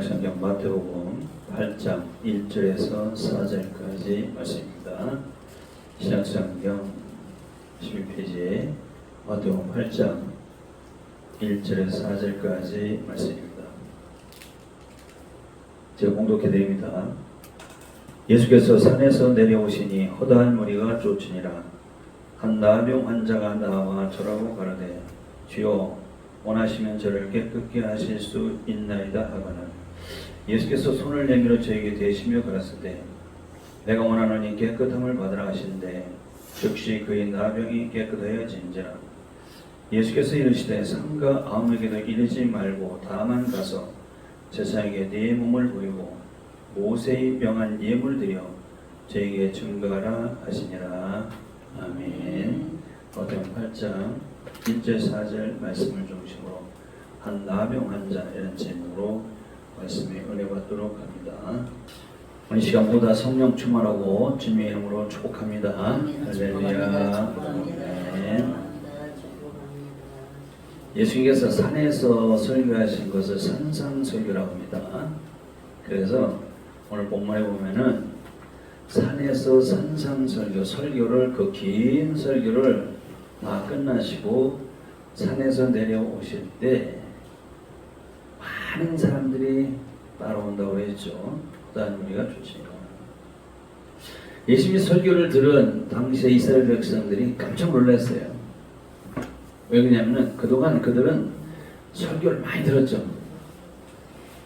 신약성경 마태복음 8장 1절에서 4절까지 말씀입니다. 신약성경 11페이지에 마태복음 8장 1절에서 4절까지 말씀입니다. 제가 공독해 드립니다. 예수께서 산에서 내려오시니 허다한 무리가 쫓으니라. 한 나병 환자가 나와 저라고 가라되 주여 원하시면 저를 깨끗게 하실 수 있나이다 하거늘 예수께서 손을 내밀어 저에게 대시며 가라사대 내가 원하노니 깨끗함을 받으라 하시는데 즉시 그의 나병이 깨끗하여진지라. 예수께서 이르시되 삼가 아무에게도 이르지 말고 다만 가서 제사장에게 네 몸을 보이고 모세의 명한 예물 드려 저에게 증거하라 하시니라. 아멘. 마태복음 8장 1절 4절 말씀을 중심으로 한 나병 환자 이런 제목으로 말씀에 은혜 받도록 합니다. 오늘 시간 모두 성령 충만하고 주님의 이름으로 축복합니다. 할렐루야. 아멘. 예수님께서 산에서 설교하신 것을 산상설교라고 합니다. 그래서 오늘 본문에 보면은 산에서 산상설교, 설교를 그 긴 설교를 다 끝나시고 산에서 내려오실 때 많은 사람들이 따라온다고 했죠. 다른 무리가 쫓으니까. 예수님이 설교를 들은 당시의 이스라엘 백성들이 깜짝 놀랐어요. 왜 그러냐면 그동안 그들은 설교를 많이 들었죠.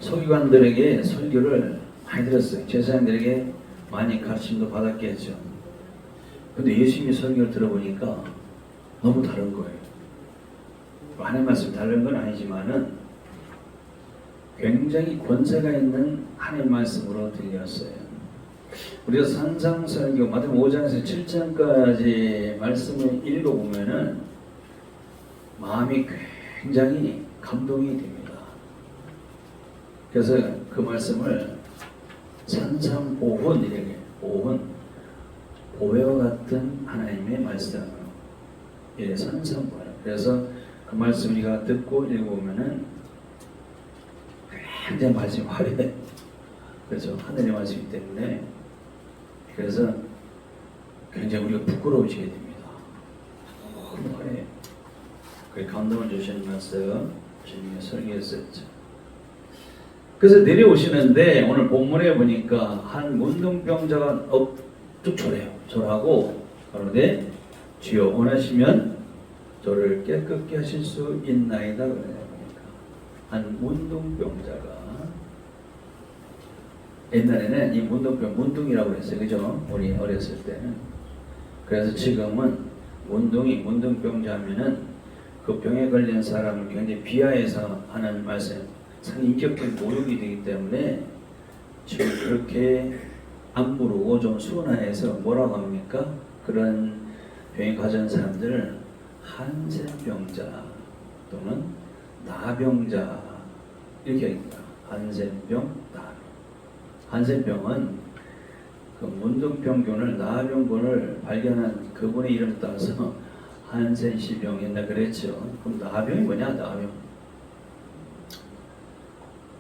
서기관들에게 설교를 많이 들었어요. 제사장들에게 많이 가르침도 받았겠죠. 근데 예수님이 설교를 들어보니까 너무 다른 거예요. 하나님 말씀 다른 건 아니지만은 굉장히 권세가 있는 하나님 말씀으로 들렸어요. 우리가 산상설교 마태복음 5장에서 7장까지 말씀을 읽어보면은 마음이 굉장히 감동이 됩니다. 그래서 그 말씀을 산상보훈 이렇게 보훈 보배와 같은 하나님의 말씀 예, 산상보훈. 그래서 그 말씀 우리가 듣고 읽어보면은 굉장히 말씀이 화려해. 그래서 하늘의 말씀이기 때문에 그래서 굉장히 우리가 부끄러워지게 됩니다. 너무 화려해. 그 감동을 주시는 말씀 주님의 설교였었죠. 그래서 내려오시는데 오늘 본문에 보니까 한 문둥병자가 쭉 절하고 그런데 주여 원하시면 저를 깨끗게 하실 수 있나이다 그러니까 한 문둥병자가 옛날에는 이 문둥이라고 했어요. 그죠? 우리 어렸을 때는. 그래서 지금은 문둥병자 하면은 그 병에 걸린 사람을 굉장히 비하해서 하는 말씀, 상당히 인격적인 모욕이 되기 때문에 지금 그렇게 안 부르고 좀 순화해서 뭐라고 합니까? 그런 병에 가진 사람들을 한센병자 또는 나병자 이렇게 합니다. 한센병, 나병. 한센병은 그 문둥병균을 나병균을 발견한 그분의 이름 따서 한센시병 옛날 그랬죠. 그럼 나병이 뭐냐? 나병.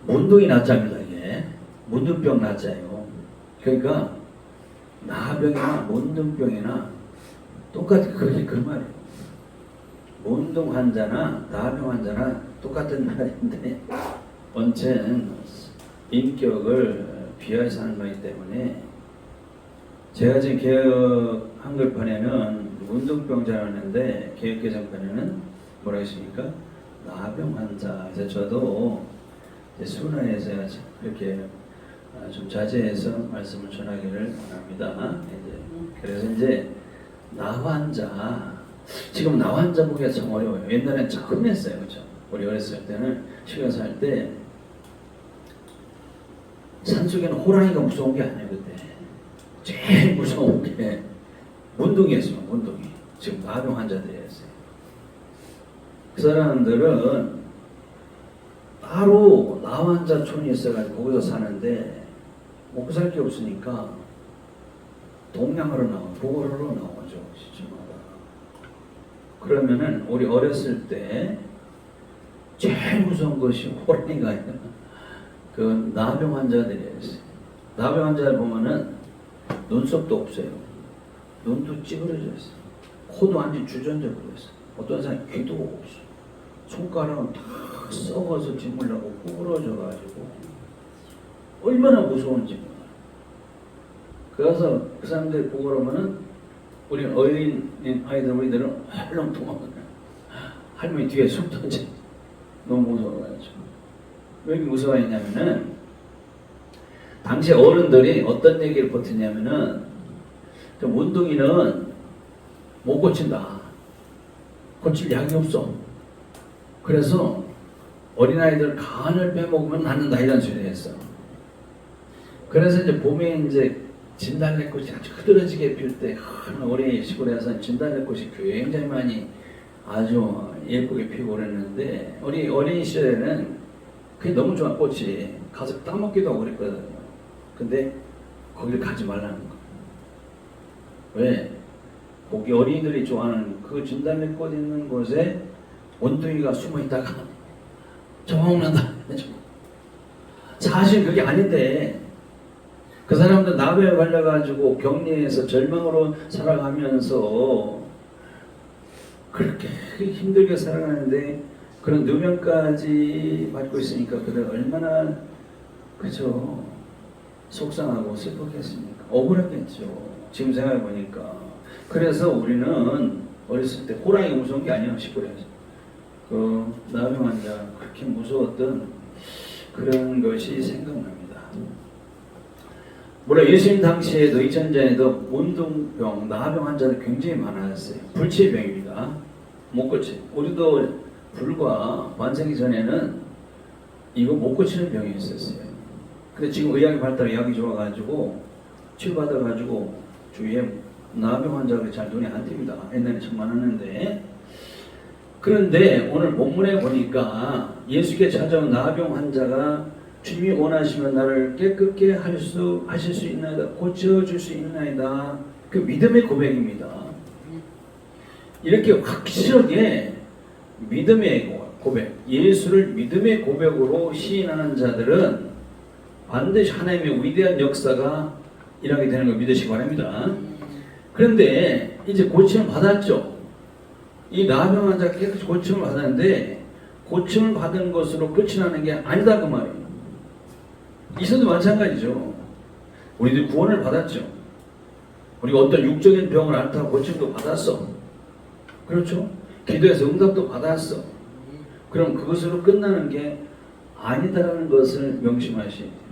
문둥이 나자입니다. 이게 문둥병 나자예요. 그러니까 나병이나 문둥병이나 똑같은 그게 그 말이에요. 문둥 환자나 나병 환자나 똑같은 말인데 원체는 인격을 비하해서 하는 말이기 때문에 제가 지금 개혁 한글판에는 문둥병자라는데 개혁 개정판에는 뭐라 했습니까? 나병 환자. 그래서 저도 순화해서 그렇게 좀 자제해서 말씀을 전하기를 원합니다. 그래서 이제 나환자. 지금 나환자 보기가 참 어려워요. 옛날엔 참 했어요. 그렇죠? 우리 어렸을 때는 시골에서 할 때 산속에는 호랑이가 무서운 게 아니에요. 그때 제일 무서운 게 문둥이였어요. 문둥이. 지금 나병 환자들이었어요. 그 사람들은 따로 나환자촌이 있어가지고 거기서 사는데 먹고 살 게 없으니까 동양하러 나오고 보고하러 나오죠. 시집마다. 그러면은 우리 어렸을 때 제일 무서운 것이 호랑이가 아니라 그 나병 환자들이었어요. 나병 환자를 보면은 눈썹도 없어요. 눈도 찌그러져 있어요. 코도 완전 주전자 그랬어요. 어떤 사람이 귀도 없어. 손가락은 다 썩어서 짓물라고 구부러져가지고 얼마나 무서운지 몰라요. 그래서 그 사람들 보고 그러면은 우리 어린 아이들 우리들은 얼른 도망가요. 할머니 뒤에 숨 던져. 너무 무서워가지고. 왜 이렇게 무서워했냐면은 당시 어른들이 어떤 얘기를 버텼냐면은 좀 운동이는 못 고친다. 고칠 약이 없어. 그래서 어린아이들 간을 빼먹으면 낫는다 이런 소리를 했어. 그래서 이제 봄에 이제 진달래꽃이 아주 흐드러지게 필 때 우리 시골에서 진달래꽃이 굉장히 많이 아주 예쁘게 피고 그랬는데 우리 어린 시절에는 그게 너무 좋아 꽃이 가서 따먹기도 하고 그랬거든요. 근데 거기를 가지 말라는 거예요. 왜? 거기 어린이들이 좋아하는 그 진달래꽃 있는 곳에 원숭이가 숨어 있다가 잡아먹는다. 사실 그게 아닌데 그 사람들 나병에 걸려가지고 격리해서 절망으로 살아가면서 그렇게 힘들게 살아가는데 그런 누명까지 받고 있으니까 그들 얼마나 그죠 속상하고 슬펐겠습니까? 억울하겠죠. 지금 생각해 보니까. 그래서 우리는 어렸을 때 호랑이가 무서운 게 아니야. 시골에서 그 나병 환자 그렇게 무서웠던 그런 것이 생각납니다. 물론 예수님 당시에도 2000년에도 문둥병, 나병 환자들 굉장히 많았어요. 불치병입니다. 못 고쳐. 우리도 불과 반세기 전에는 이거 못 고치는 병이 있었어요. 근데 지금 의학이 발달해 약이 좋아가지고 치료받아가지고 주위에 나병 환자가 잘 눈에 안 띕니다. 옛날에 참 많았는데. 그런데 오늘 본문에 보니까 예수께 찾아온 나병 환자가 주님이 원하시면 나를 깨끗게 하실 수 있나이다. 고쳐줄 수 있나이다. 그 믿음의 고백입니다. 이렇게 확실하게 믿음의 고백, 예수를 믿음의 고백으로 시인하는 자들은 반드시 하나님의 위대한 역사가 일하게 되는 걸 믿으시기 바랍니다. 그런데 이제 고침을 받았죠. 이 나병 환자가 깨끗이 고침을 받았는데 고침을 받은 것으로 끝이 나는 게 아니다 그 말이에요. 이선도 마찬가지죠. 우리들 구원을 받았죠. 우리가 어떤 육적인 병을 앓다가 고침도 받았어. 그렇죠? 기도해서 응답도 받았어. 그럼 그것으로 끝나는 게 아니다라는 것을 명심하셔야 돼요.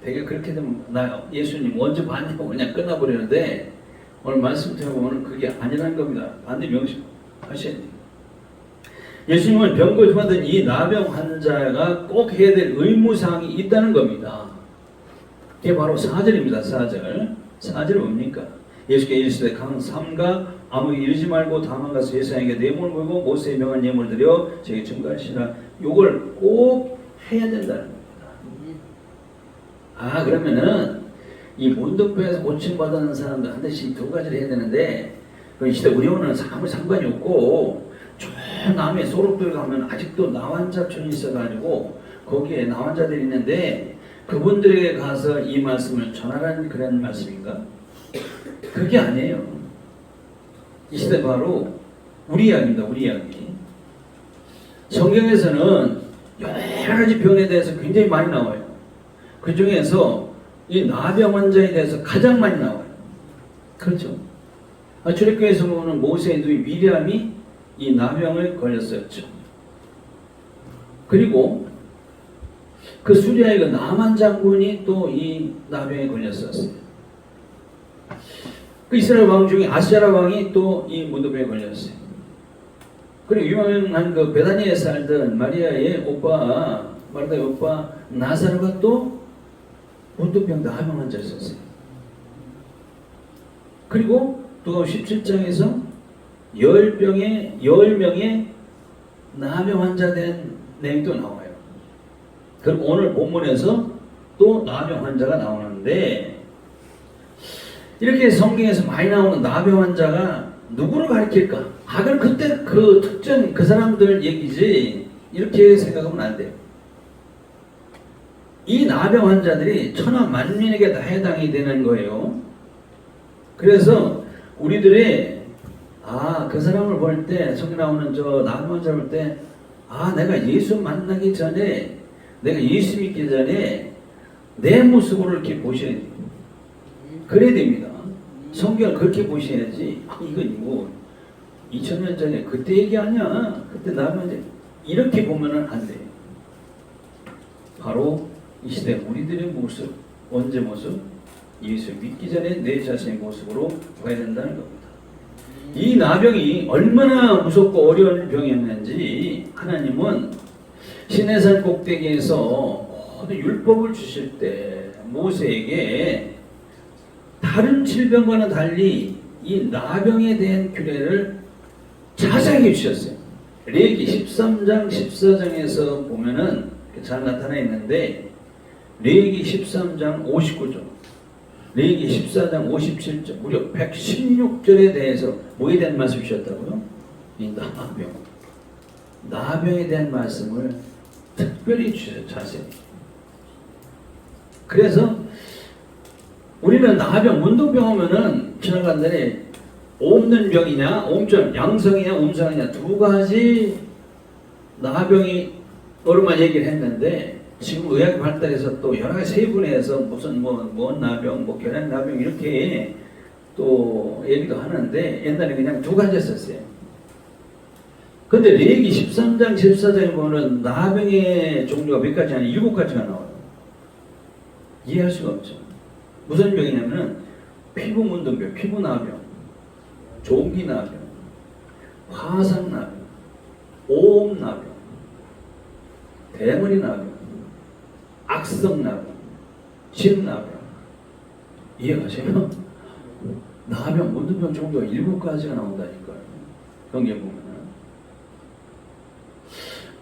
되게 그렇게 되면 나 예수님 언제 봤냐고 그냥 끝나버리는데 오늘 말씀 들어보면 그게 아니라는 겁니다. 반드시 명심하셔야 돼요. 예수님은 병 고침받은 이 나병 환자가 꼭 해야 될 의무사항이 있다는 겁니다. 그게 바로 4절입니다. 4절. 4절은 뭡니까? 예수께 이르시되 삼가 아무리 이르지 말고 다만 가서 예수에게 뇌물을 물고 모세의 명한 예물을 드려 저에게 증거하시라. 요걸 꼭 해야 된다는 겁니다. 아 그러면은 이 문둥병에서 고침받는 사람들 반드시 두 가지를 해야 되는데 그 시대 우리와는 아무 상관이 없고 저 남해 소록들 가면 아직도 나환자촌이 있어가지고 거기에 나환자들이 있는데 그분들에게 가서 이 말씀을 전하라는 그런 말씀인가? 그게 아니에요. 이 시대 바로 우리 이야기입니다. 우리 이야기. 성경에서는 여러 가지 병에 대해서 굉장히 많이 나와요. 그 중에서 이 나병 환자에 대해서 가장 많이 나와요. 그렇죠? 출애굽기에서 보면 모세의 누이 미리암이 이 나병을 걸렸었죠. 그리고 그 수리아의 그 나만 장군이 또 이 나병에 걸렸었어요. 그 이스라엘 왕 중에 아시아라 왕이 또 이 문둥병에 걸렸어요. 그리고 유명한 그 베다니에 살던 마리아의 오빠, 마르다의 오빠 나사로가 또 문둥병 나병 환자였었어요. 그리고 또 17장에서 10명의 나병 환자 된 내용도 나와요. 그럼 오늘 본문에서 또 나병 환자가 나오는데 이렇게 성경에서 많이 나오는 나병 환자가 누구를 가리킬까? 아, 그럼 그때 그 특정 그 사람들 얘기지 이렇게 생각하면 안 돼요. 이 나병 환자들이 천하 만민에게 다 해당이 되는 거예요. 그래서 우리들이 그 사람을 볼 때, 성경 나오는 저 나병 환자 볼 때, 내가 예수 만나기 전에, 내가 예수 믿기 전에 내 모습으로 이렇게 보셔야 돼요. 그래야 됩니다. 성경을 그렇게 보셔야지. 이건 뭐 2000년 전에 그때 얘기 아니야. 그때 나병 환자 이렇게 보면은 안 돼요. 바로 이 시대 우리들의 모습, 언제 모습? 예수 믿기 전에 내 자신의 모습으로 봐야 된다는 겁니다. 이 나병이 얼마나 무섭고 어려운 병이었는지 하나님은 시내산 꼭대기에서 모든 율법을 주실 때 모세에게 다른 질병과는 달리 이 나병에 대한 규례를 자세하게 주셨어요. 레위기 13장 14장에서 보면은 잘 나타나 있는데 레위기 13장 59절, 레위기 14장 57절, 무려 116절에 대해서 뭐에 대한 말씀 주셨다고요? 이 나병에 대한 말씀을 특별히 주셔요. 자세히. 그래서 우리는 나병, 문둥병 하면은 지나간날에 옮는 병이냐, 옮점 양성이냐, 음성이냐 두 가지 나병이 오랜만 얘기를 했는데 지금 의학이 발달해서 또 여러 가지 세분해서 무슨 뭔 나병, 결핵 나병 이렇게 또 얘기도 하는데 옛날에 그냥 두 가지였었어요. 근데 레위기 13장 14장에 보면 나병의 종류가 몇 가지 아니 7가지가 나와요. 이해할 수가 없죠. 무슨 병이냐면은 피부 문둥병, 피부 나병, 종기 나병, 화상 나병, 오음 나병, 대머리 나병, 악성 나병, 침 나병. 이해가세요? 나병, 문둥병 종류가 7가지가 나온다니까요. 경계 보면은.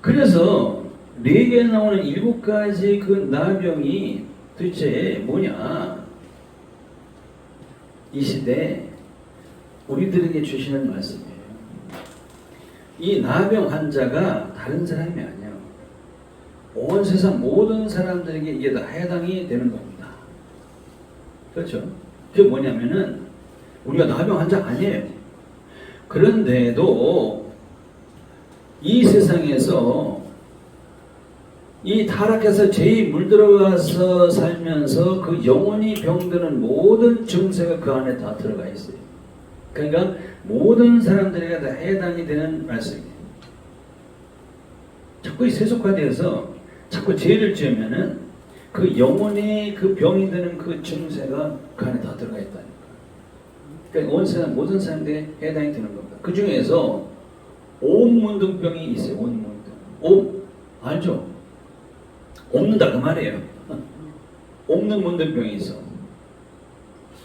그래서 레위기에 나오는 7가지 그 나병이 도대체 뭐냐? 이 시대에 우리들에게 주시는 말씀이에요. 이 나병 환자가 다른 사람이 아니에요. 온 세상 모든 사람들에게 이게 다 해당이 되는 겁니다. 그렇죠? 그게 뭐냐면은 우리가 나병 환자 아니에요. 그런데도 이 세상에서 이 타락해서 죄에 물들어가서 살면서 그 영혼이 병드는 모든 증세가 그 안에 다 들어가 있어요. 그러니까 모든 사람들에게 다 해당이 되는 말씀이에요. 자꾸 이 세속화되어서 자꾸 죄를 지으면은 그 영혼이 그 병이 드는 그 증세가 그 안에 다 들어가 있다니까. 그러니까 온 세상 모든 사람들에게 해당이 되는 겁니다. 그 중에서 온문둥병이 있어요. 온문둥. 옴 알죠? 옵는다 그 말이에요. 옵는 문둥병이 있어.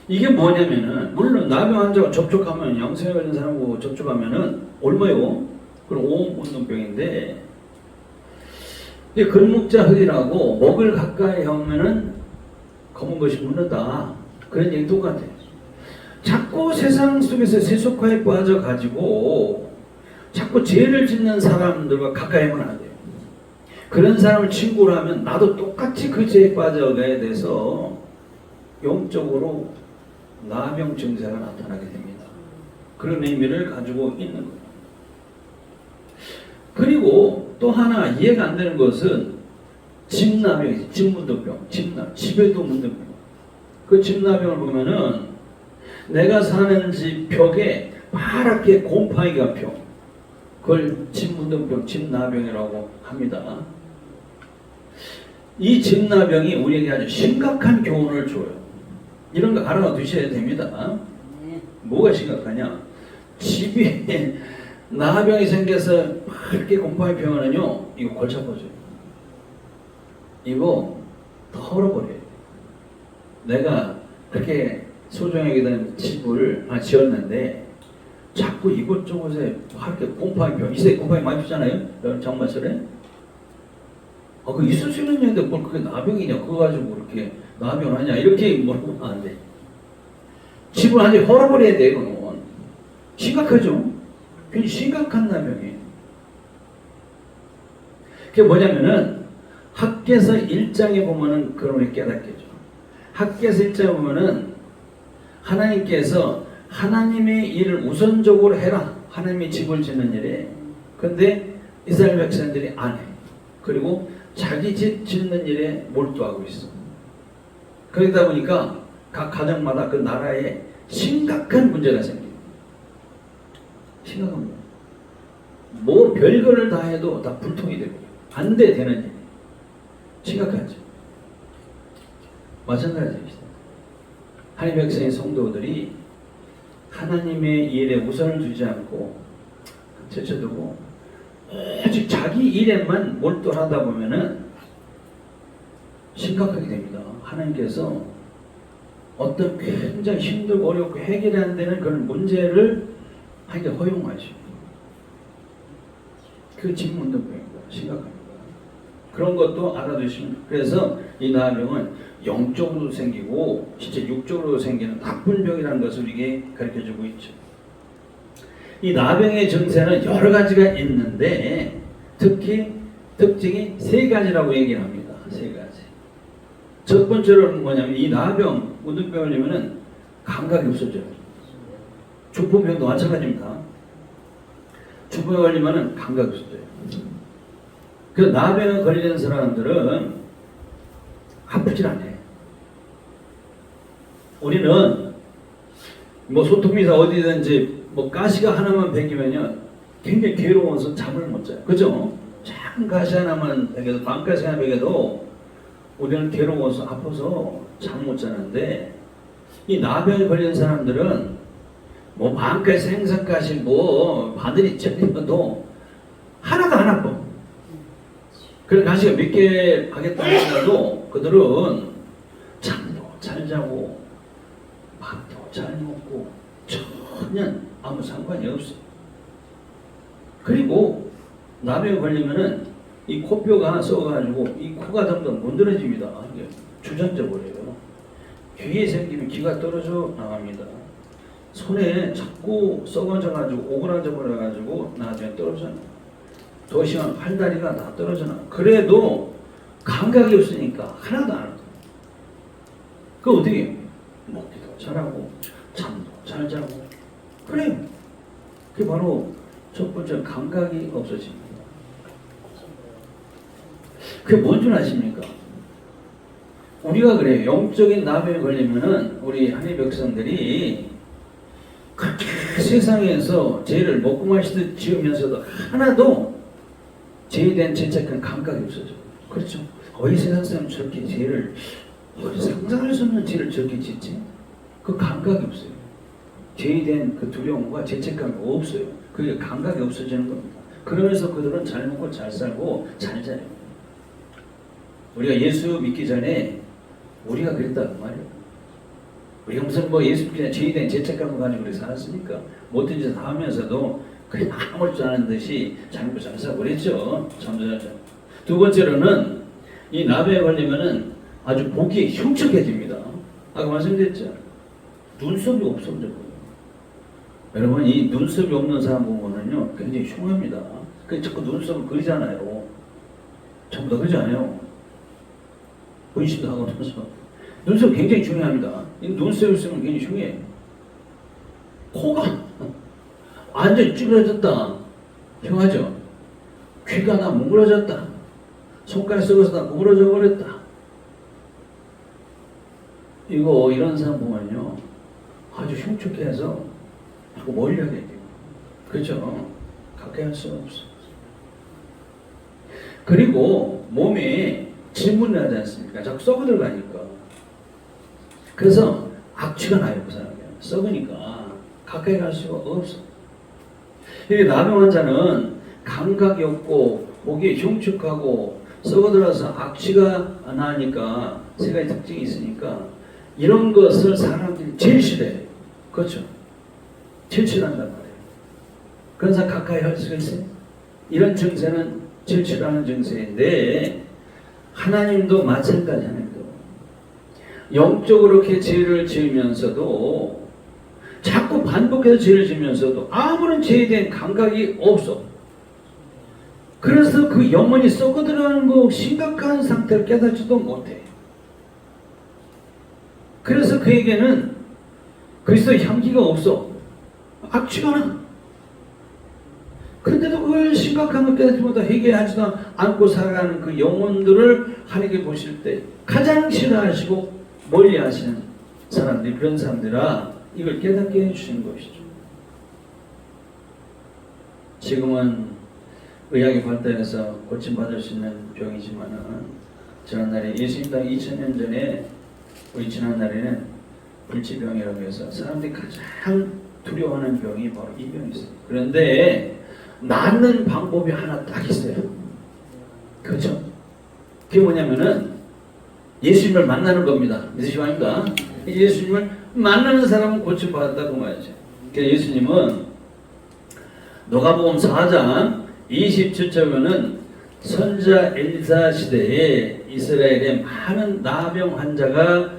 이게 뭐냐면은 물론 나병 환자가 접촉하면 양성에 걸린 사람하고 접촉하면은 얼마요? 그럼 온문둥병인데 이 근묵자 흙이라고 목을 가까이 하면은 검은 것이 묻는다. 그런 얘기 똑같아요. 자꾸 세상 속에서 세속화에 빠져가지고 자꾸 죄를 짓는 사람들과 가까이 하면 안 돼요. 그런 사람을 친구로 하면 나도 똑같이 그 죄에 빠져가야 돼서 영적으로 나병 증세가 나타나게 됩니다. 그런 의미를 가지고 있는 거예요. 그리고 또 하나 이해가 안 되는 것은 집나병이지. 집문둥병, 집에도 문둥병. 그 집나병을 보면은 내가 사는 집 벽에 파랗게 곰팡이가 펴. 그걸 집문둥병, 집나병이라고 합니다. 이 집나병이 우리에게 아주 심각한 교훈을 줘요. 이런 거 알아두셔야 됩니다. 뭐가 심각하냐? 집에 나병이 생겨서 파랗게 곰팡이 피면은요, 이거 골치 아파져요. 이거 털어버려요. 내가 그렇게 소중하게 된 집을 지었는데 자꾸 이곳저곳에 파랗게 곰팡이 펴. 이 세대 곰팡이 많이 피잖아요? 여러분 장마철에. 그 있을 수 있는 얘기인데 뭘 그게 나병이냐? 그거 가지고 그렇게 나병을 하냐? 이렇게 물어보면 안 돼. 집을 완전히 헐어버려야 돼, 이거는. 심각하죠? 굉장히 심각한 나병이에요. 그게 뭐냐면은, 학개서 1장에 보면은 그런 우리 깨닫겠죠. 학개서 1장에 보면은 하나님께서 하나님의 일을 우선적으로 해라. 하나님이 집을 짓는 일에. 근데 이스라엘 백성들이 안 해. 그리고 자기 집 짓는 일에 몰두하고 있어. 그러다 보니까 각 가정마다 그 나라에 심각한 문제가 생깁니다. 심각한 문제. 뭐 별거를 다 해도 다 불통이 되고 반대되는 일. 심각하죠. 마찬가지입니다. 하나님 백성의 성도들이 하나님의 일에 우선을 두지 않고 제쳐두고 오직 자기 일에만 몰두하다 보면은 심각하게 됩니다. 하나님께서 어떤 굉장히 힘들고 어렵고 해결이 안 되는 그런 문제를 하게 허용하시고 그 직문등병입니다. 심각합니다. 그런 것도 알아두시면 그래서 이 나병은 영적으로도 생기고 진짜 육적으로도 생기는 나쁜 병이라는 것을 우리에게 가르쳐주고 있죠. 이 나병의 증세는 여러 가지가 있는데 특히 특징이 세 가지라고 얘기를 합니다. 세 가지. 첫 번째로는 뭐냐면 이 나병, 문둥병을 걸리면은 감각이 없어져요. 중풍병도 마찬가지입니다. 중풍에 걸리면은 감각이 없어져요. 그 나병에 걸리는 사람들은 아프질 않아요. 우리는 뭐 소통미사 어디든지 뭐 가시가 하나만 베기면요 굉장히 괴로워서 잠을 못 자요. 그죠? 작은 가시 하나만 베겨도 반가시 하나 베겨도 우리는 괴로워서 아파서 잠 못 자는데 이 나병에 걸린 사람들은 뭐 반가시 생선가시 뭐 바늘이 찔려도 하나도 안 아파. 그런 가시가 몇 개 하겠다 하더라도 그들은 잠도 잘 자고 밥도 잘 먹고 전혀 아무 상관이 없어요. 그리고 나병에 걸리면은 이 코뼈가 썩어가지고 이 코가 점점 문드러집니다. 주저앉아 버려요. 귀에 생기면 귀가 떨어져 나갑니다. 손에 자꾸 썩어져가지고 오그라져 버려가지고 나중에 떨어져요. 더 심한 팔다리가 다 떨어져 나가요. 그래도 감각이 없으니까 하나도 안 하고. 그거 어떻게 해요? 먹기도 잘하고 잠도 잘 자고 그래요. 그게 바로 첫 번째 감각이 없어집니다. 그게 뭔 줄 아십니까? 우리가 그래요. 영적인 나병에 걸리면은 우리 하나님의 백성들이 그렇게 세상에서 죄를 먹고 마시듯 지으면서도 하나도 죄에 대한 죄책한 감각이 없어져. 그렇죠? 거의 세상 사람 저렇게 죄를 상상할 수 없는 죄를 저렇게 짓지? 그 감각이 없어요. 죄에 대한 그 두려움과 죄책감이 없어요. 그게 감각이 없어지는 겁니다. 그러면서 그들은 잘 먹고 잘 살고 잘 자요. 우리가 예수 믿기 전에 우리가 그랬다는 말이에요. 우리가 무슨 뭐 예수 믿기 전에 죄에 대한 죄책감을 가지고 우리 살았으니까 뭐든지 다 하면서도 그냥 아무렇지 않은 듯이 잘 먹고 잘 살고 그랬죠. 잠자자. 두 번째로는 이 나병에 걸리면은 아주 보기에 흉측해집니다. 아까 말씀드렸죠. 눈썹이 없어져 버려요. 여러분 이 눈썹이 없는 사람 보면은요 굉장히 흉합니다. 그 자꾸 눈썹을 그리잖아요. 전부 다 그러지 않아요. 분신도 하고 눈썹. 눈썹 굉장히 중요합니다. 이 눈썹이 있으면 굉장히 흉해. 코가 완전히 찌그러졌다. 흉하죠. 귀가 다 뭉그러졌다. 손가락 썩어서 다 구부러져 버렸다. 이런 사람 보면요 아주 흉측해서 자꾸 멀리 하게 돼요. 그렇죠? 가까이 할 수가 없어. 그리고 몸에 진문을 하지 않습니까? 자꾸 썩어 들어가니까. 그래서 악취가 나요, 그 사람이. 썩으니까 가까이 갈 수가 없어. 이게 나병 환자는 감각이 없고 목이 흉측하고 썩어 들어서 악취가 나니까 세 가지 특징이 있으니까 이런 것을 사람들이 제일 싫어해요. 그렇죠? 제일 싫어한단 말이에요. 그런 사람 가까이 할 수가 있어요? 이런 증세는 제일 싫어하는 증세인데 하나님도 마찬가지. 하나님도 영적으로 이렇게 죄를 지으면서도 자꾸 반복해서 죄를 지으면서도 아무런 죄에 대한 감각이 없어. 그래서 그 영혼이 썩어들어가는 거 심각한 상태를 깨닫지도 못해. 그래서 그에게는 그리스도의 향기가 없어. 악취가 나. 근데도 그걸 심각한 걸 깨닫지 못하고 회개하지도 않고 살아가는 그 영혼들을 하나님께 보실 때 가장 싫어하시고 멀리 하시는 사람들이, 그런 사람들아 이걸 깨닫게 해주시는 것이죠. 지금은 의학이 발달해서 고침받을 수 있는 병이지만은 지난날에 예수님당 2000년 전에 우리 지난날에는 불치병이라고 해서 사람들이 가장 두려워하는 병이 바로 이 병이었어요. 그런데 낫는 방법이 하나 딱 있어요. 그렇죠? 그게 뭐냐면은 예수님을 만나는 겁니다. 믿으시십니까? 예수님을 만나는 사람은 고침받았다 그 말이죠. 그래서 예수님은 누가복음 4장 27절에는 선지자 엘리사 시대에 이스라엘에 많은 나병 환자가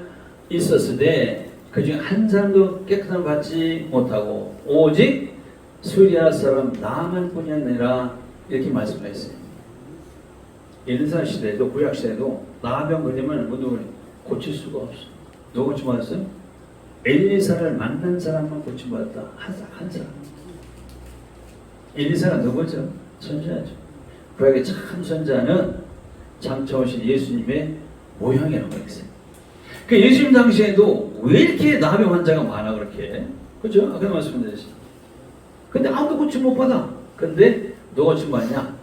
있었을 때 그중에 한 사람도 깨끗함을 받지 못하고 오직 수리아 사람 나만 뿐이었느니라 이렇게 말씀했어요. 엘리사 시대에도 구약 시대에도 나병 걸리면 모두 고칠 수가 없어. 누가 고침받았어요? 엘리사를 만난 사람만 고침받았다. 한 사람. 엘리사가 누구죠? 선지자죠. 구약의 참 선지자는 장차오신 예수님의 모형이라고 했어요. 그 예수님 당시에도 왜 이렇게 나병 환자가 많아 그렇게? 그죠? 아까 말씀드렸어요. 근데 아무도 고침 못 받아. 근데 누가 고침 받냐?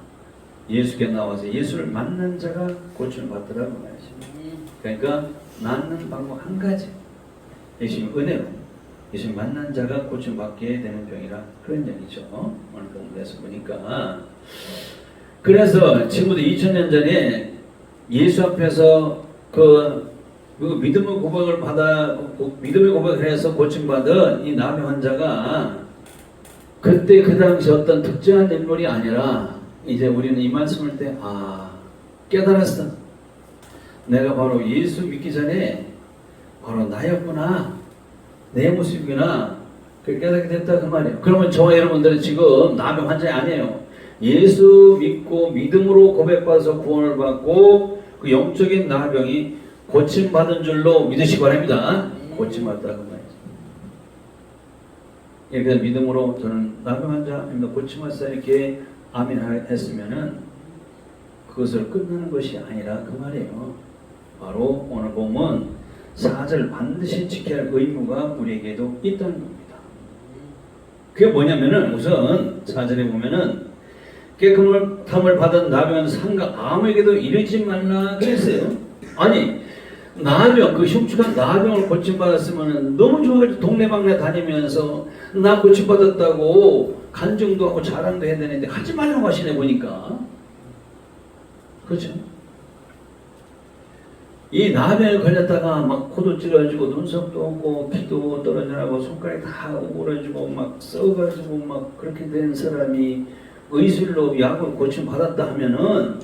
예수께 나와서 예수를 만난 자가 고침을 받더라고 말이죠. 그러니까 낫는 방법 한 가지. 예수님 은혜로 예수님 만난 자가 고침 받게 되는 병이라 그런 얘기죠. 오늘 본문에서 보니까. 그래서 지금부터 2000년 전에 예수 앞에서 그 믿음의 고백을 받아 믿음의 고백을 해서 고침받은 이 나병 환자가 그때 그 당시 어떤 특정한 인물이 아니라 이제 우리는 이 말씀을 때 깨달았어. 내가 바로 예수 믿기 전에 바로 나였구나. 내 모습이구나. 그렇게 깨닫게 됐다 그 말이에요. 그러면 저와 여러분들은 지금 나병 환자가 아니에요. 예수 믿고 믿음으로 고백받아서 구원을 받고 그 영적인 나병이 고침받은 줄로 믿으시기 바랍니다. 고침받다 그 말이죠. 이렇게 믿음으로 저는 나병 환자입니다. 고침받았다 이렇게 아멘 했으면은 그것을 끝나는 것이 아니라 그 말이에요. 바로 오늘 보면 4절 반드시 지켜야 할 의무가 우리에게도 있다는 겁니다. 그게 뭐냐면은 우선 4절에 보면은 깨끗함을 받은 나병은 상가 아무에게도 이르지 말라 그랬어요. 아니 나병, 그 흉측한 나병을 고침받았으면 너무 좋아가지고 동네방네 다니면서 나 고침받았다고 간증도 하고 자랑도 해야 되는데 하지 말라고 하시네 보니까. 그렇죠? 이 나병에 걸렸다가 막 코도 찔러지고 눈썹도 오고 피도 떨어져나고 손가락이 다 오그라지고 막 썩어가지고 막 그렇게 된 사람이 의술로 약을 고침받았다 하면은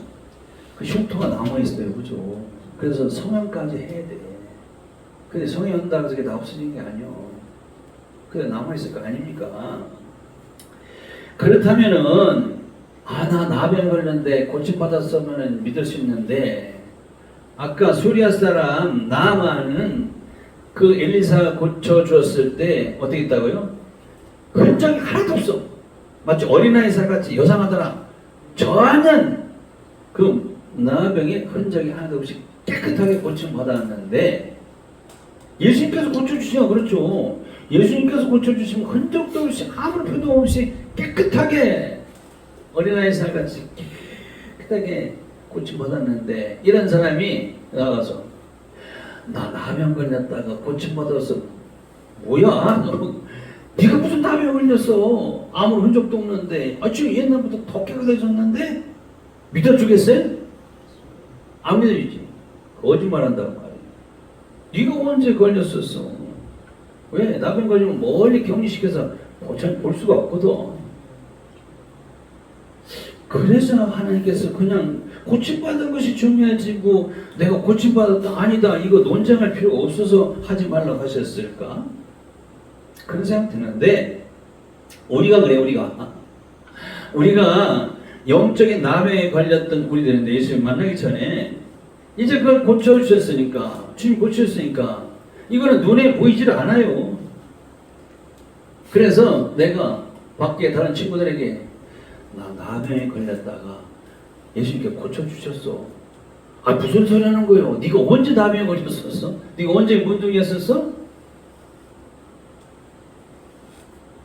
그 흉터가 남아있어요. 그죠? 그래서 성형까지 해야 돼. 근데 성형한다고 해서 그게 다 없어진 게 아니요. 그래 남아있을 거 아닙니까? 그렇다면은 나 나병 걸렸는데 고침받았으면 믿을 수 있는데 아까 수리아 사람 나만은 그 엘리사가 고쳐주었을 때 어떻게 했다고요? 흔적이 하나도 없어. 마치 어린아이 살같이 여상하더라. 전혀 그 나병의 흔적이 하나도 없이 깨끗하게 고침받았는데 예수님께서 고쳐주시면 그렇죠. 예수님께서 고쳐주시면 흔적도 없이 아무런 표도 없이 깨끗하게 어린아이 살같이 깨끗하게 고침받았는데 이런 사람이 나가서 나 나병 걸렸다가 고침받아서 뭐야? 네가 무슨 나병 걸렸어? 아무 흔적도 없는데 지금 옛날부터 더 깨끗해졌는데 믿어주겠어요? 안 믿어주지. 거짓말한다고 말이야. 네가 언제 걸렸었어? 왜? 나병 걸리면 멀리 격리시켜서 볼 수가 없거든. 그래서 하나님께서 그냥 고침받은 것이 중요하지 뭐 내가 고침받았다 아니다 이거 논쟁할 필요가 없어서 하지 말라고 하셨을까? 그런 생각 드는데 우리가 그래 우리가 영적인 나병에 걸렸던 우리들인데 예수님 만나기 전에 이제 그걸 고쳐주셨으니까, 주님 고쳐주셨으니까 이거는 눈에 보이질 않아요. 그래서 내가 밖에 다른 친구들에게 나 나병에 걸렸다가 예수님께 고쳐주셨어. 아, 무슨 소리 하는 거예요? 네가 언제 나병에 걸렸었어? 네가 언제 문둥이였었어?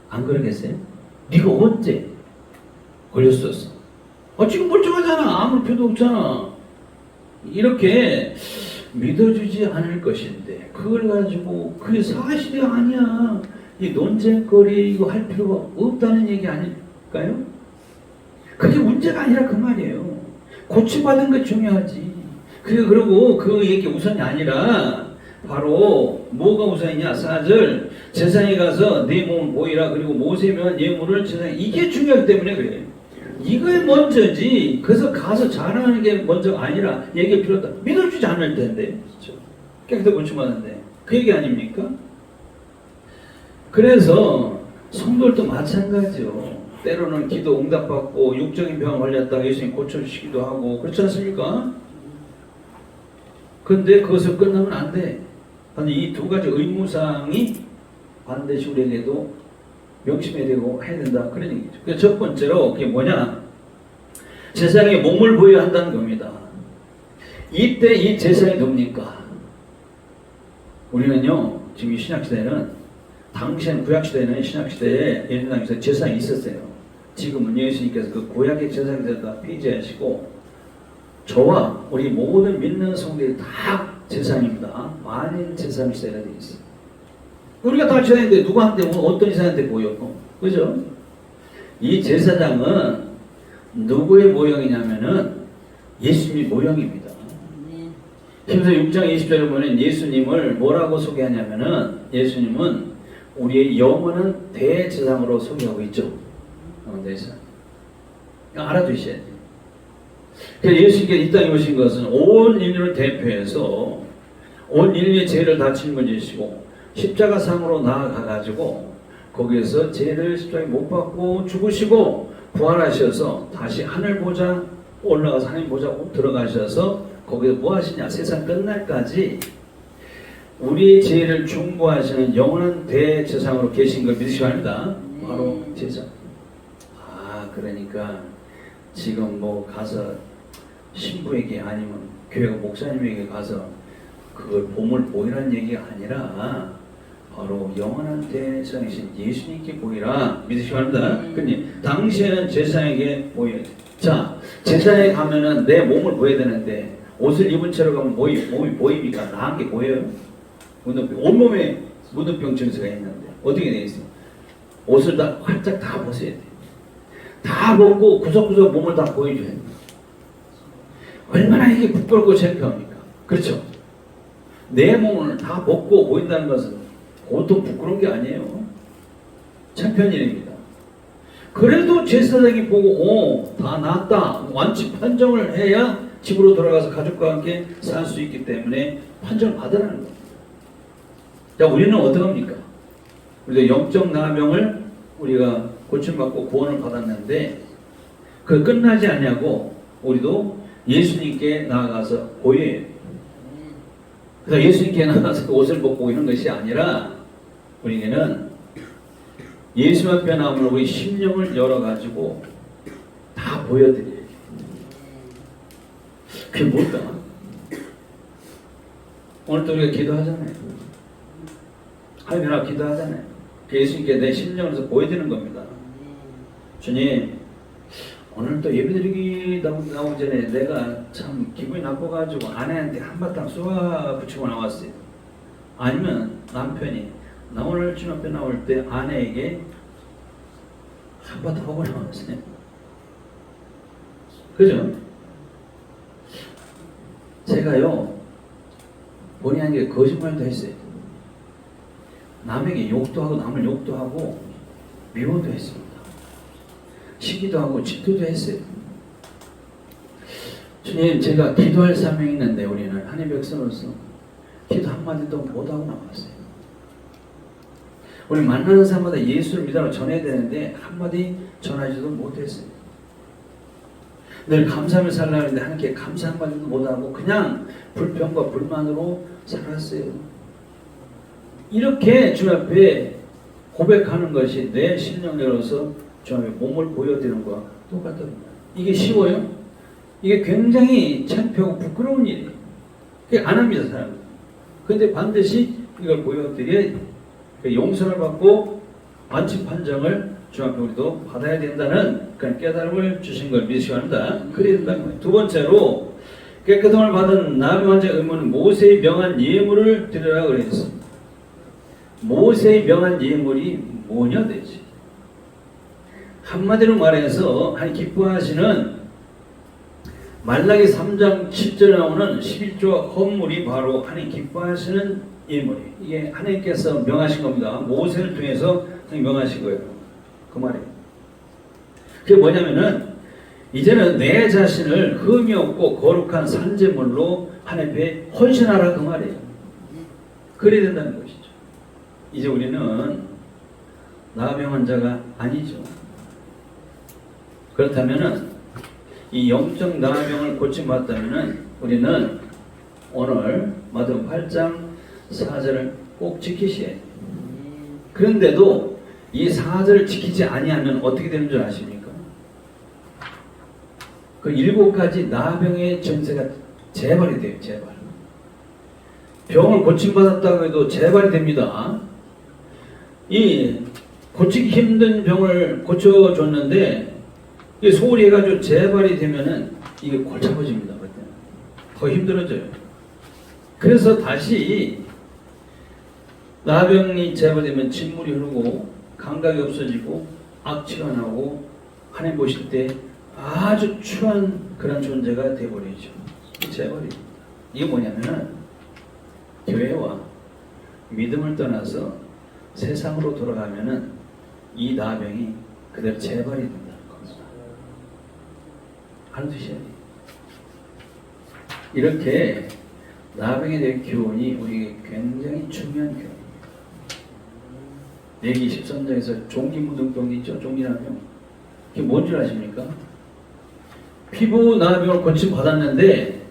안 그러겠어요? 네가 언제 걸렸었어? 아, 지금 멀쩡하잖아. 아무 표도 없잖아. 이렇게 믿어주지 않을 것인데 그걸 가지고 그게 사실이 아니야, 이 논쟁거리 이거 할 필요가 없다는 얘기 아닐까요? 그게 문제가 아니라 그 말이에요. 고침받은 게 중요하지. 그리고 그 얘기 우선이 아니라 바로 뭐가 우선이냐? 4절 제사장에 가서 네 몸을 보이라. 그리고 모세면 예물을 제사장에, 이게 중요하기 때문에 그래요. 이거에 먼저지. 그래서 가서 자랑하는 게 먼저가 아니라 얘기할 필요 없다. 믿어주지 않을 텐데. 깨끗하게 고침받는데 그 얘기 아닙니까? 그래서 성도들도 마찬가지요. 때로는 기도 응답받고 육적인 병 걸렸다가 예수님 고쳐주시기도 하고 그렇지 않습니까? 근데 그것을 끝나면 안 돼. 이 두 가지 의무사항이 반드시 우리에게도 명심해야 되고 해야 된다, 그런 얘기죠. 그래서 첫 번째로 그게 뭐냐? 제사장의 몸을 보여야 한다는 겁니다. 이때 이 제사장이 뭡니까? 우리는요, 지금 이 신약시대에는, 당시엔 구약시대에는 신약시대에 예수님께서 제사장이 있었어요. 지금은 예수님께서 그 구약의 제사장들 다 폐지하시고 저와 우리 모든 믿는 성도들이 다 제사장입니다. 만인 제사장 시대가 되어 있어요. 우리가 다 제사장인데 누구한테 어떤 제사장한테 보여? 그죠? 이 제사장은 누구의 모형이냐면은 예수님의 모형입니다. 히브리서 6장 20절에 보면 예수님을 뭐라고 소개하냐면은 예수님은 우리의 영원한 대제사장으로 소개하고 있죠. 대제사장. 알아두셔야 돼요. 그래서 예수님께서 이 땅에 오신 것은 온 인류를 대표해서 온 인류의 죄를 다 짊어지시고 십자가 상으로 나아가가지고 거기에서 죄를 십자가에 못 박고 죽으시고 부활하셔서 다시 하늘 보좌 올라가서 하나님 보좌 들어가셔서 거기에 뭐 하시냐? 세상 끝날까지 우리의 죄를 중보하시는 영원한 대제사장으로 계신 걸 믿으시기 바랍니다. 바로 제사. 그러니까 지금 뭐 가서 신부에게 아니면 교회 목사님에게 가서 그걸 몸을 보이라는 얘기가 아니라 바로 영원한 대제사장이신 예수님께 보이라 믿으시기 바랍니다. 근데 당시에는 제사장에게 보여야 돼. 자, 제사장에 가면은 내 몸을 보여야 되는데 옷을 입은 채로 가면 몸이 보입니까? 나은 게 보여요? 온몸에 무드병 증세가 있는데 어떻게 되어 있어? 옷을 다 활짝 다 벗어야 돼. 다 벗고 구석구석 몸을 다 보여줘야 돼. 얼마나 이게 부끄럽고 창피합니까? 그렇죠? 내 몸을 다 벗고 보인다는 것은 보통 부끄러운 게 아니에요. 창피한 일입니다. 그래도 제사장이 보고 다 나았다, 완치 판정을 해야 집으로 돌아가서 가족과 함께 살 수 있기 때문에 판정을 받으라는 겁니다. 자, 우리는 어떡합니까? 우리도 영적 나병을 우리가 고침받고 구원을 받았는데 그 끝나지 않냐고 우리도 예수님께 나아가서 보여야 돼요. 그래서 예수님께 나가서 옷을 벗고 있는 것이 아니라 우리에게는 예수 앞에 나오면 우리 심령을 열어가지고 다 보여드려요. 그게 뭘까? 오늘도 우리가 기도하잖아요. 하나님 기도하잖아요. 예수님께 내 심령에서 보여드리는 겁니다. 주님, 오늘 또 예배드리기 나오기 전에 내가 참 기분이 나빠가지고 아내한테 한바탕 쏘아 붙이고 나왔어요. 아니면 남편이 나 오늘 주님 앞에 나올 때 아내에게 한바탕 하고 나왔어요. 그죠? 제가요, 본의 아니게 거짓말도 했어요. 남에게 욕도 하고 남을 욕도 하고 미워도 했습니다. 시기도 하고 질투도 했어요. 주님, 제가 기도할 사명이 있는데 우리는 하나님의 백성으로서 기도 한마디도 못하고 나왔어요. 우리 만나는 사람마다 예수를 믿으라고 전해야 되는데 한마디 전하지도 못했어요. 늘 감사하며 살라고 했는데 하나님께 감사 한마디도 못하고 그냥 불평과 불만으로 살았어요. 이렇게 주 앞에 고백하는 것이 내 신령으로서 주 앞에 몸을 보여드리는 것과 똑같다는 거예요. 이게 쉬워요? 이게 굉장히 창피하고 부끄러운 일이에요. 그게 안 합니다, 사람은. 근데 반드시 이걸 보여드려야 용서를 받고 완치 판정을 주 앞에 우리도 받아야 된다는 그런 깨달음을 주신 걸 믿으시기 바랍니다. 그래야 된다는 거예요. 두 번째로 깨끗함을 받은 나비 환자의 의무는 모세의 명한 예물을 드리라고 그랬습니다. 모세의 명한 예물이 뭐냐 되지? 한마디로 말해서 하나님 기뻐하시는 말라기 3장 10절에 나오는 11조 헌물이 바로 하나님 기뻐하시는 예물이에요. 이게 하나님께서 명하신 겁니다. 모세를 통해서 하나님 명하신 거예요. 그 말이에요. 그게 뭐냐면은 이제는 내 자신을 흠이 없고 거룩한 산제물로 하나님 앞에 헌신하라 그 말이에요. 그래야 된다는 것이죠. 이제 우리는 나병 환자가 아니죠. 그렇다면은 이 영적 나병을 고침받았다면은 우리는 오늘 마태복음 8장 4절을 꼭 지키셔야 돼요. 그런데도 이 4절을 지키지 아니하면 어떻게 되는 줄 아십니까? 그 7가지 나병의 증세가 재발이 돼요. 재발. 병을 고침받았다고 해도 재발이 됩니다. 이 고치기 힘든 병을 고쳐줬는데 이게 소홀히 해가지고 재발이 되면은 이게 골치 아파집니다. 그때는 더 힘들어져요. 그래서 다시 나병이 재발되면 진물이 흐르고 감각이 없어지고 악취가 나고 하나님 보실 때 아주 추한 그런 존재가 되어버리죠. 재발입니다. 이게 뭐냐면은 교회와 믿음을 떠나서 세상으로 돌아가면은 이 나병이 그대로 재발이 된다는 겁니다. 알아두셔야 돼요. 이렇게 나병에 대한 교훈이 우리에게 굉장히 중요한 교훈입니다. 레기 13장에서 종기 묻은 병이 있죠. 종기나병. 그게 뭔 줄 아십니까? 피부 나병을 고침받았는데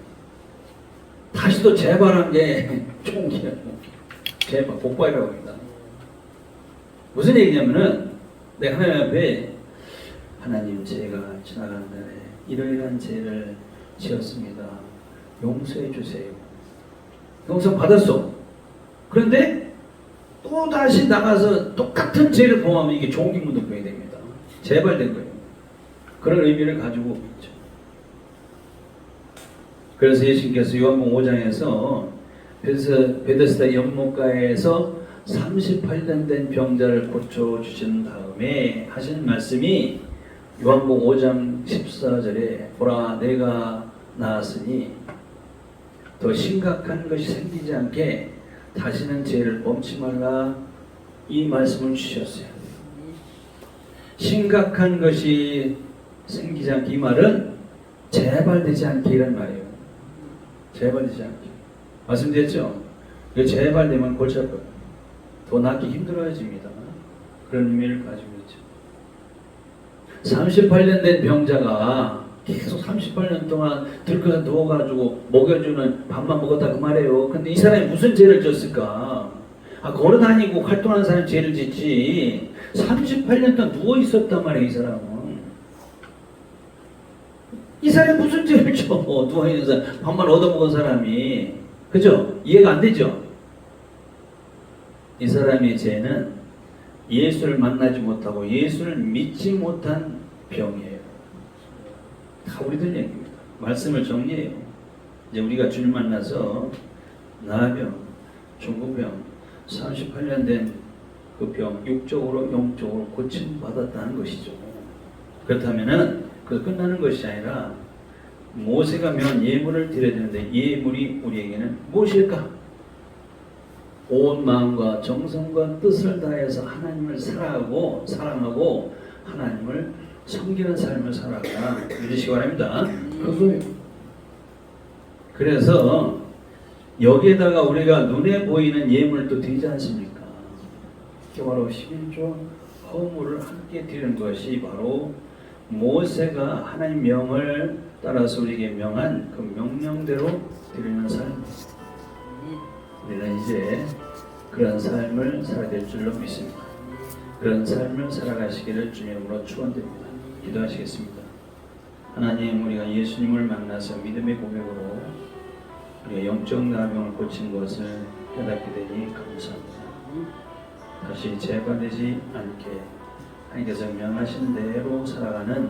다시 또 재발한 게 종기라고. 재발, 복발이라고 합니다. 무슨 얘기냐면은 내가 하나님 앞에 하나님 제가 지나가는 날에 이러이러한 죄를 지었습니다. 용서해 주세요. 용서 받았어. 그런데 또 다시 나가서 똑같은 죄를 범하면 이게 종기 묻은 병이 됩니다. 재발된 거예요. 그런 의미를 가지고 있죠. 그래서 예수님께서 요한복음 5장에서 베데스다 연못가에서 38년 된 병자를 고쳐주신 다음에 하신 말씀이 요한복음 5장 14절에 보라 내가 나았으니 더 심각한 것이 생기지 않게 다시는 죄를 범치 말라 이 말씀을 주셨어요. 심각한 것이 생기지 않게 이 말은 재발되지 않게 이런 말이에요. 재발되지 않게 말씀드렸죠? 이거 재발되면 골치 아파요. 더 낫기 힘들어집니다. 그런 의미를 가지고 있죠. 38년 된 병자가 계속 38년 동안 들끓어 누워가지고 먹여주는 밥만 먹었다 그 말이에요. 근데 이 사람이 무슨 죄를 졌을까? 걸어다니고 활동하는 사람이 죄를 짓지 38년 동안 누워 있었단 말이에요. 이 사람은. 이 사람이 무슨 죄를 져? 누워있는 사람, 밥만 얻어먹은 사람이. 그죠? 이해가 안 되죠? 이 사람의 죄는 예수를 만나지 못하고 예수를 믿지 못한 병이에요. 다 우리들 얘기입니다. 말씀을 정리해요. 이제 우리가 주님 만나서 나병, 중구병, 38년 된 그 병, 육적으로 영적으로 고침받았다는 것이죠. 그렇다면은 그 끝나는 것이 아니라 모세가 명한 예물을 드려야 되는데 예물이 우리에게는 무엇일까? 온 마음과 정성과 뜻을 다해서 하나님을 사랑하고 하나님을 섬기는 삶을 살아가 믿으시기 바랍니다. 그거예요. 그래서 여기에다가 우리가 눈에 보이는 예물도 드리지 않습니까? 이게 바로 11조 헌물을 함께 드리는 것이 바로 모세가 하나님 명을 따라서 우리에게 명한 그 명령대로 드리는 삶. 우리는 이제 그런 삶을 살아야 될 줄로 믿습니다. 그런 삶을 살아가시기를 주님으로 축원드립니다. 기도하시겠습니다. 하나님, 우리가 예수님을 만나서 믿음의 고백으로 우리가 영적 나병을 고친 것을 깨닫게 되니 감사합니다. 다시 재반되지 않게 하나님께서 명하신 대로 살아가는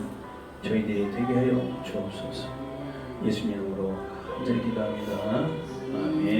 저희들이 되게 하여 주옵소서. 예수님 이름으로 간절히 기도합니다. 아멘.